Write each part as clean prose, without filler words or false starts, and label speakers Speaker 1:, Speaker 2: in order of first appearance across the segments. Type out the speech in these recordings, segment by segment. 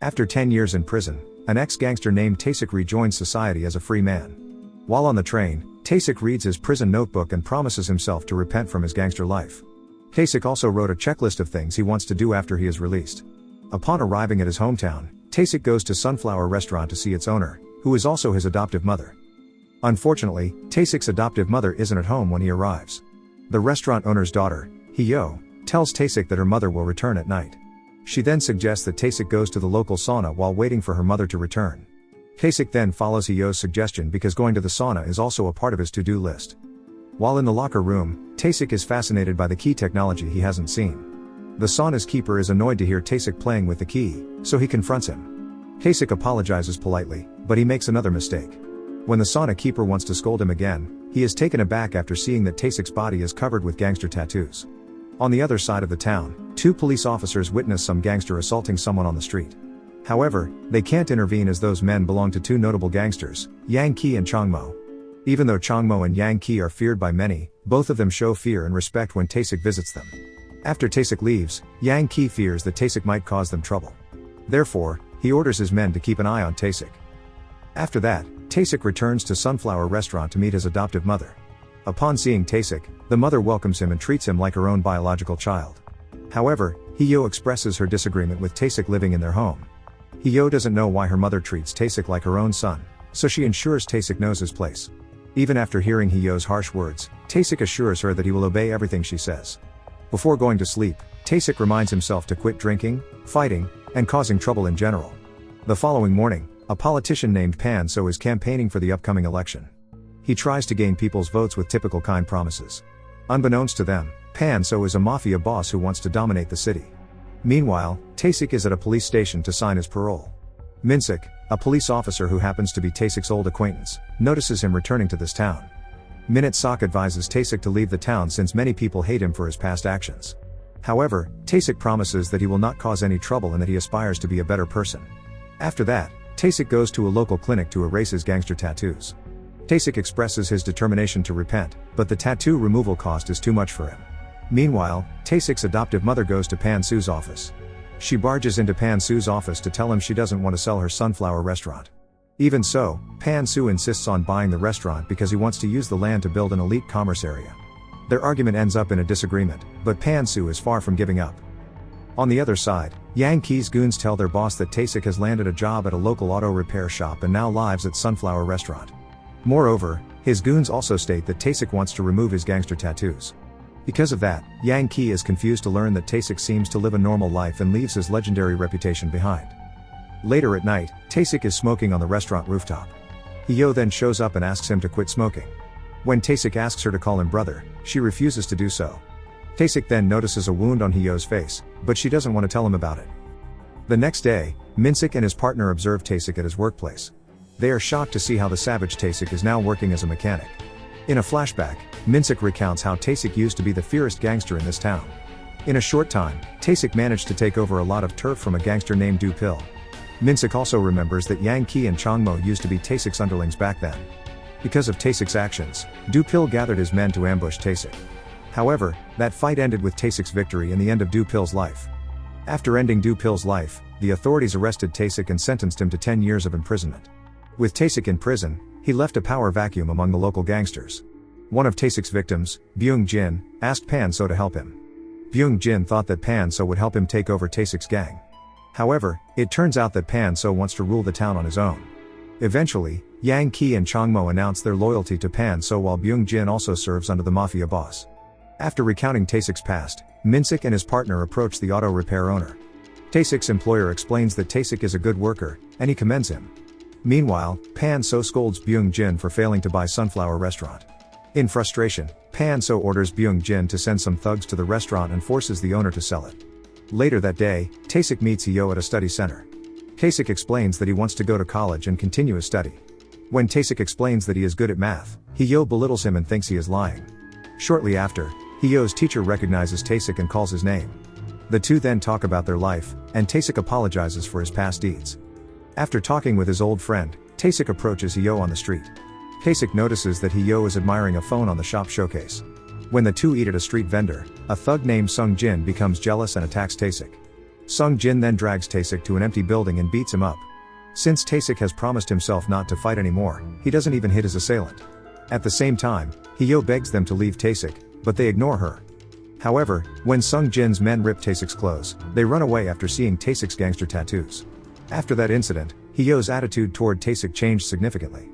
Speaker 1: After 10 years in prison, an ex-gangster named Tasik rejoins society as a free man. While on the train, Tasik reads his prison notebook and promises himself to repent from his gangster life. Tasik also wrote a checklist of things he wants to do after he is released. Upon arriving at his hometown, Tasik goes to Sunflower Restaurant to see its owner, who is also his adoptive mother. Unfortunately, Tasik's adoptive mother isn't at home when he arrives. The restaurant owner's daughter, Hyo, tells Tasik that her mother will return at night. She then suggests that Tasik goes to the local sauna while waiting for her mother to return. Tasik then follows Hyo's suggestion because going to the sauna is also a part of his to-do list. While in the locker room, Tasik is fascinated by the key technology he hasn't seen. The sauna's keeper is annoyed to hear Tasik playing with the key, so he confronts him. Tasik apologizes politely, but he makes another mistake. When the sauna keeper wants to scold him again, he is taken aback after seeing that Tasik's body is covered with gangster tattoos. On the other side of the town, two police officers witness some gangster assaulting someone on the street. However, they can't intervene as those men belong to two notable gangsters, Junkie and Changmo. Even though Changmo and Junkie are feared by many, both of them show fear and respect when Tasik visits them. After Tasik leaves, Junkie fears that Tasik might cause them trouble. Therefore, he orders his men to keep an eye on Tasik. After that, Tasik returns to Sunflower Restaurant to meet his adoptive mother. Upon seeing Tasik, the mother welcomes him and treats him like her own biological child. However, Hyo expresses her disagreement with Tasik living in their home. Hyo doesn't know why her mother treats Tasik like her own son, so she ensures Tasik knows his place. Even after hearing Hyo's harsh words, Tasik assures her that he will obey everything she says. Before going to sleep, Tasik reminds himself to quit drinking, fighting, and causing trouble in general. The following morning, a politician named Pan So is campaigning for the upcoming election. He tries to gain people's votes with typical kind promises. Unbeknownst to them, Pan So is a mafia boss who wants to dominate the city. Meanwhile, Tasik is at a police station to sign his parole. Minsik, a police officer who happens to be Tasik's old acquaintance, notices him returning to this town. Sok advises Tasik to leave the town since many people hate him for his past actions. However, Tasik promises that he will not cause any trouble and that he aspires to be a better person. After that, Tasik goes to a local clinic to erase his gangster tattoos. Tasik expresses his determination to repent, but the tattoo removal cost is too much for him. Meanwhile, Tasik's adoptive mother goes to Pan Su's office. She barges into Pan Su's office to tell him she doesn't want to sell her Sunflower Restaurant. Even so, Pan Su insists on buying the restaurant because he wants to use the land to build an elite commerce area. Their argument ends up in a disagreement, but Pan Su is far from giving up. On the other side, Yankie's goons tell their boss that Tasik has landed a job at a local auto repair shop and now lives at Sunflower Restaurant. Moreover, his goons also state that Tasik wants to remove his gangster tattoos. Because of that, Junkie is confused to learn that Tasik seems to live a normal life and leaves his legendary reputation behind. Later at night, Tasik is smoking on the restaurant rooftop. Hyo then shows up and asks him to quit smoking. When Tasik asks her to call him brother, she refuses to do so. Tasik then notices a wound on Hyo's face, but she doesn't want to tell him about it. The next day, Minsik and his partner observe Tasik at his workplace. They are shocked to see how the savage Tasik is now working as a mechanic. In a flashback, Minsik recounts how Tasik used to be the fiercest gangster in this town. In a short time, Tasik managed to take over a lot of turf from a gangster named Du Pil. Minsik also remembers that Junkie and Changmo used to be Tasik's underlings back then. Because of Tasik's actions, Du Pil gathered his men to ambush Tasik. However, that fight ended with Tasik's victory and the end of Du Pil's life. After ending Du Pil's life, the authorities arrested Tasik and sentenced him to 10 years of imprisonment. With Tasik in prison, he left a power vacuum among the local gangsters. One of Tasik's victims, Byung Jin, asked Pan So to help him. Byung Jin thought that Pan So would help him take over Tasik's gang. However, it turns out that Pan So wants to rule the town on his own. Eventually, Junkie and Changmo announce their loyalty to Pan So while Byung Jin also serves under the mafia boss. After recounting Tasik's past, Minsik and his partner approach the auto repair owner. Tasik's employer explains that Tasik is a good worker, and he commends him. Meanwhile, Pan So scolds Byung Jin for failing to buy Sunflower Restaurant. In frustration, Pan So orders Byung Jin to send some thugs to the restaurant and forces the owner to sell it. Later that day, Tasik meets Hyo at a study center. Tasik explains that he wants to go to college and continue his study. When Tasik explains that he is good at math, Hyo belittles him and thinks he is lying. Shortly after, Hyo's teacher recognizes Tasik and calls his name. The two then talk about their life, and Tasik apologizes for his past deeds. After talking with his old friend, Tasik approaches Hyo on the street. Tasik notices that Hyo is admiring a phone on the shop showcase. When the two eat at a street vendor, a thug named Sung Jin becomes jealous and attacks Tasik. Sung Jin then drags Tasik to an empty building and beats him up. Since Tasik has promised himself not to fight anymore, he doesn't even hit his assailant. At the same time, Hyo begs them to leave Tasik, but they ignore her. However, when Sung Jin's men rip Tasik's clothes, they run away after seeing Tasik's gangster tattoos. After that incident, Hyo's attitude toward Tasik changed significantly.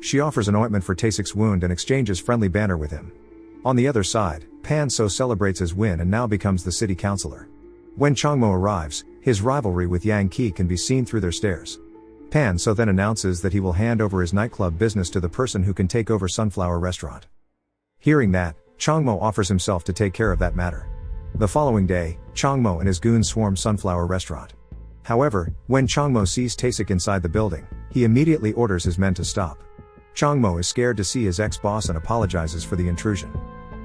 Speaker 1: She offers an ointment for Tasik's wound and exchanges friendly banter with him. On the other side, Pan So celebrates his win and now becomes the city councilor. When Changmo arrives, his rivalry with Yang Ki can be seen through their stares. Pan So then announces that he will hand over his nightclub business to the person who can take over Sunflower Restaurant. Hearing that, Changmo offers himself to take care of that matter. The following day, Changmo and his goons swarm Sunflower Restaurant. However, when Changmo sees Tasik inside the building, he immediately orders his men to stop. Changmo is scared to see his ex-boss and apologizes for the intrusion.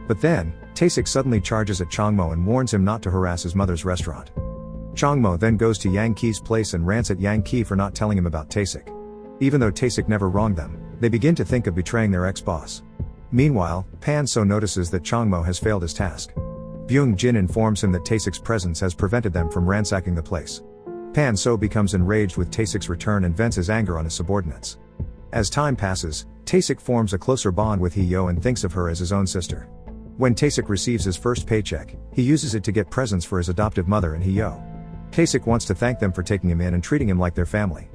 Speaker 1: But then, Tasik suddenly charges at Changmo and warns him not to harass his mother's restaurant. Changmo then goes to Yang Ki's place and rants at Yang Ki for not telling him about Tasik. Even though Tasik never wronged them, they begin to think of betraying their ex-boss. Meanwhile, Pan So notices that Changmo has failed his task. Byung Jin informs him that Tasik's presence has prevented them from ransacking the place. Pan So becomes enraged with Tasik's return and vents his anger on his subordinates. As time passes, Tasik forms a closer bond with Hyo and thinks of her as his own sister. When Tasik receives his first paycheck, he uses it to get presents for his adoptive mother and Hyo. Tasik wants to thank them for taking him in and treating him like their family.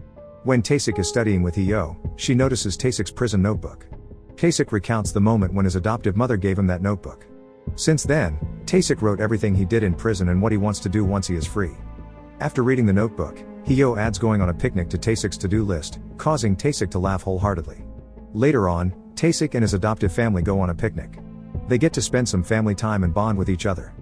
Speaker 1: When Tasik is studying with Hyo, she notices Tasik's prison notebook. Tasik recounts the moment when his adoptive mother gave him that notebook. Since then, Tasik wrote everything he did in prison and what he wants to do once he is free. After reading the notebook, Hyo adds going on a picnic to Tasik's to-do list, causing Tasik to laugh wholeheartedly. Later on, Tasik and his adoptive family go on a picnic. They get to spend some family time and bond with each other.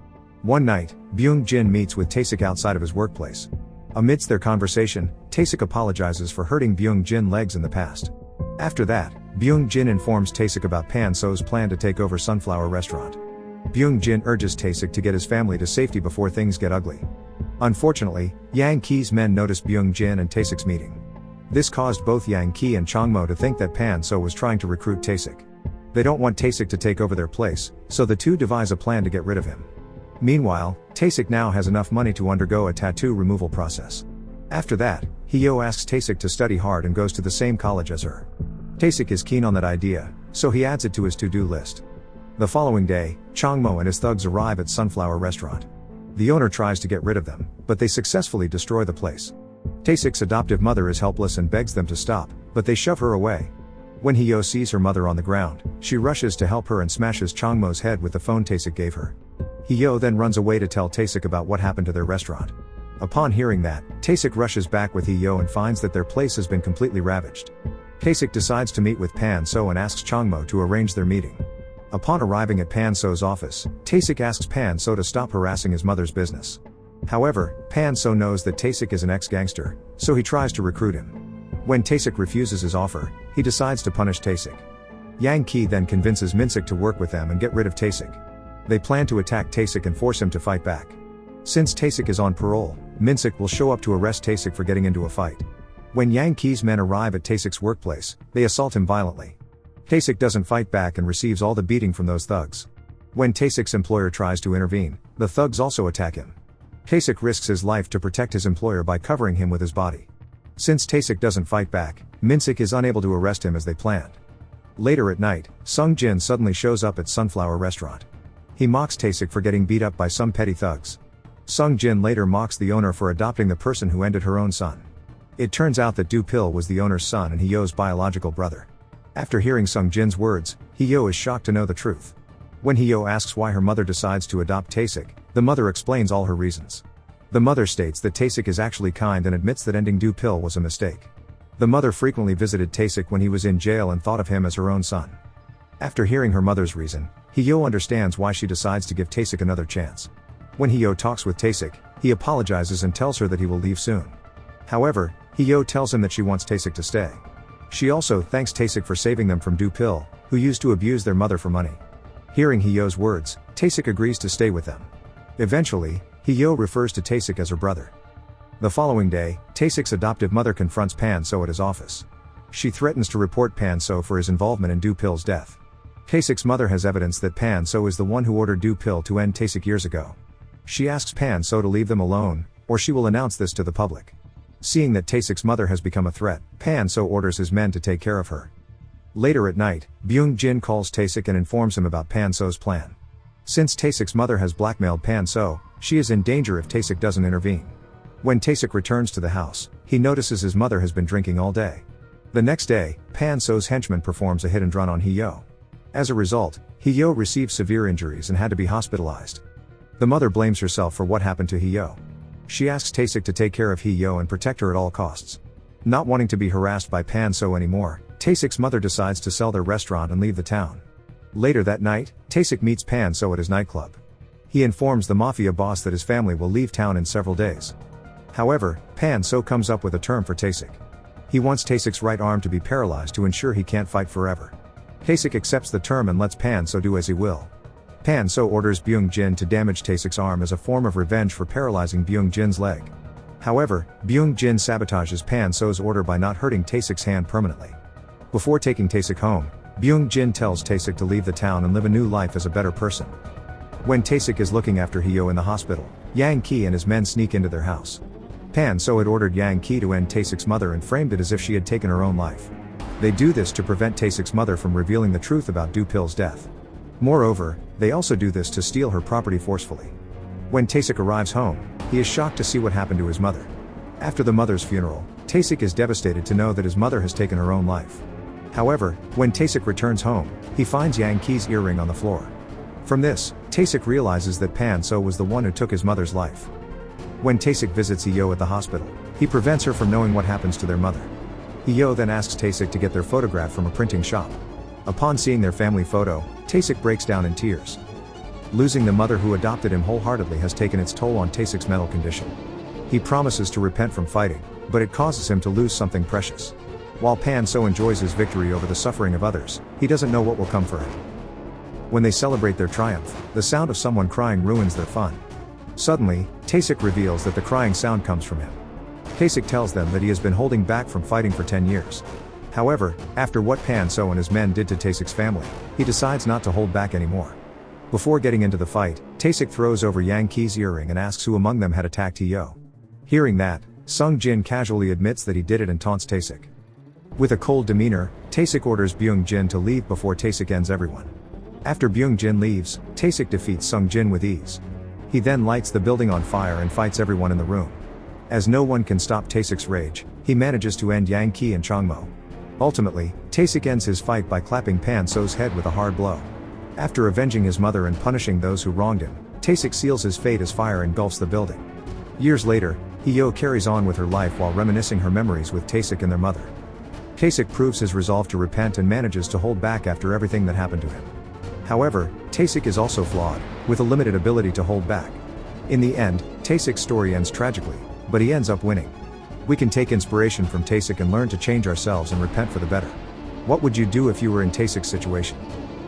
Speaker 1: One night, Byung Jin meets with Tasik outside of his workplace. Amidst their conversation, Tasik apologizes for hurting Byung Jin's legs in the past. After that, Byung Jin informs Tasik about Pan So's plan to take over Sunflower Restaurant. Byung Jin urges Tasik to get his family to safety before things get ugly. Unfortunately, Yang Ki's men notice Byung Jin and Tasik's meeting. This caused both Yang Ki and Changmo to think that Pan So was trying to recruit Tasik. They don't want Tasik to take over their place, so the two devise a plan to get rid of him. Meanwhile, Tasik now has enough money to undergo a tattoo removal process. After that, Hyo asks Tasik to study hard and goes to the same college as her. Tasik is keen on that idea, so he adds it to his to-do list. The following day, Changmo and his thugs arrive at Sunflower Restaurant. The owner tries to get rid of them, but they successfully destroy the place. Tasik's adoptive mother is helpless and begs them to stop, but they shove her away. When Hyo sees her mother on the ground, she rushes to help her and smashes Changmo's head with the phone Tasik gave her. Hyo then runs away to tell Tasik about what happened to their restaurant. Upon hearing that, Tasik rushes back with Hyo and finds that their place has been completely ravaged. Tasik decides to meet with Pan So and asks Changmo to arrange their meeting. Upon arriving at Pan So's office, Tasik asks Pan So to stop harassing his mother's business. However, Pan So knows that Tasik is an ex-gangster, so he tries to recruit him. When Tasik refuses his offer, he decides to punish Tasik. Yang Ki then convinces Minsik to work with them and get rid of Tasik. They plan to attack Tasik and force him to fight back. Since Tasik is on parole, Minsik will show up to arrest Tasik for getting into a fight. When Yang Ki's men arrive at Tasik's workplace, they assault him violently. Tasik doesn't fight back and receives all the beating from those thugs. When Tasik's employer tries to intervene, the thugs also attack him. Tasik risks his life to protect his employer by covering him with his body. Since Tasik doesn't fight back, Minsik is unable to arrest him as they planned. Later at night, Sung Jin suddenly shows up at Sunflower Restaurant. He mocks Tasik for getting beat up by some petty thugs. Sung Jin later mocks the owner for adopting the person who ended her own son. It turns out that Do Pil was the owner's son and Hyo's biological brother. After hearing Sung Jin's words, Hyo is shocked to know the truth. When Hyo asks why her mother decides to adopt Tasik, the mother explains all her reasons. The mother states that Tasik is actually kind and admits that ending Do Pil was a mistake. The mother frequently visited Tasik when he was in jail and thought of him as her own son. After hearing her mother's reason, Hyo understands why she decides to give Tasik another chance. When Hyo talks with Tasik, he apologizes and tells her that he will leave soon. However, Hyo tells him that she wants Tasik to stay. She also thanks Tasik for saving them from Do Pil, who used to abuse their mother for money. Hearing Hyo's words, Tasik agrees to stay with them. Eventually, Hyo refers to Tasik as her brother. The following day, Tasik's adoptive mother confronts Pan So at his office. She threatens to report Pan So for his involvement in Do Pil's death. Tasik's mother has evidence that Pan So is the one who ordered Do Pil to end Tasik years ago. She asks Pan So to leave them alone, or she will announce this to the public. Seeing that Tasik's mother has become a threat, Pan-so orders his men to take care of her. Later at night, Byung-jin calls Tasik and informs him about Pan-so's plan. Since Tasik's mother has blackmailed Pan-so, she is in danger if Tasik doesn't intervene. When Tasik returns to the house, he notices his mother has been drinking all day. The next day, Pan-so's henchman performs a hit and run on Hee-yo. As a result, Hee-yo received severe injuries and had to be hospitalized. The mother blames herself for what happened to Hee-yo. She asks Tasik to take care of Hee-yo and protect her at all costs. Not wanting to be harassed by Pan-so anymore, Tasik's mother decides to sell their restaurant and leave the town. Later that night, Tasik meets Pan-so at his nightclub. He informs the mafia boss that his family will leave town in several days. However, Pan-so comes up with a term for Tasik. He wants Tasik's right arm to be paralyzed to ensure he can't fight forever. Tasik accepts the term and lets Pan-so do as he will. Pan-so orders Byung-jin to damage Tasik's arm as a form of revenge for paralyzing Byung-jin's leg. However, Byung-jin sabotages Pan-so's order by not hurting Tasik's hand permanently. Before taking Tasik home, Byung-jin tells Tasik to leave the town and live a new life as a better person. When Tasik is looking after Hee-yo in the hospital, Yang Ki and his men sneak into their house. Pan-so had ordered Yang Ki to end Tasik's mother and framed it as if she had taken her own life. They do this to prevent Tasik's mother from revealing the truth about Do-pil's death. Moreover, they also do this to steal her property forcefully. When Tasik arrives home, he is shocked to see what happened to his mother. After the mother's funeral, Tasik is devastated to know that his mother has taken her own life. However, when Tasik returns home, he finds Yang Ki's earring on the floor. From this, Tasik realizes that Pan-so was the one who took his mother's life. When Tasik visits Hee-yo at the hospital, he prevents her from knowing what happens to their mother. Hee-yo then asks Tasik to get their photograph from a printing shop. Upon seeing their family photo, Tasik breaks down in tears. Losing the mother who adopted him wholeheartedly has taken its toll on Tasik's mental condition. He promises to repent from fighting, but it causes him to lose something precious. While Pan-so enjoys his victory over the suffering of others, he doesn't know what will come for him. When they celebrate their triumph, the sound of someone crying ruins their fun. Suddenly, Tasik reveals that the crying sound comes from him. Tasik tells them that he has been holding back from fighting for 10 years. However, after what Pan-so and his men did to Tasik's family, he decides not to hold back anymore. Before getting into the fight, Tasik throws over Yang Ki's earring and asks who among them had attacked Hee-yo. Hearing that, Sung-jin casually admits that he did it and taunts Tasik. With a cold demeanor, Tasik orders Byung-jin to leave before Tasik ends everyone. After Byung-jin leaves, Tasik defeats Sung-jin with ease. He then lights the building on fire and fights everyone in the room. As no one can stop Tasik's rage, he manages to end Yang Ki and Changmo. Ultimately, Tasik ends his fight by clapping Pan-so's head with a hard blow. After avenging his mother and punishing those who wronged him, Tasik seals his fate as fire engulfs the building. Years later, Hee-yo carries on with her life while reminiscing her memories with Tasik and their mother. Tasik proves his resolve to repent and manages to hold back after everything that happened to him. However, Tasik is also flawed, with a limited ability to hold back. In the end, Tasik's story ends tragically, but he ends up winning. We can take inspiration from Tasik and learn to change ourselves and repent for the better. What would you do if you were in Tasik's situation?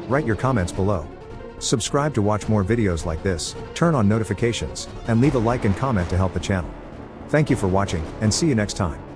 Speaker 1: Write your comments below. Subscribe to watch more videos like this, turn on notifications, and leave a like and comment to help the channel. Thank you for watching, and see you next time.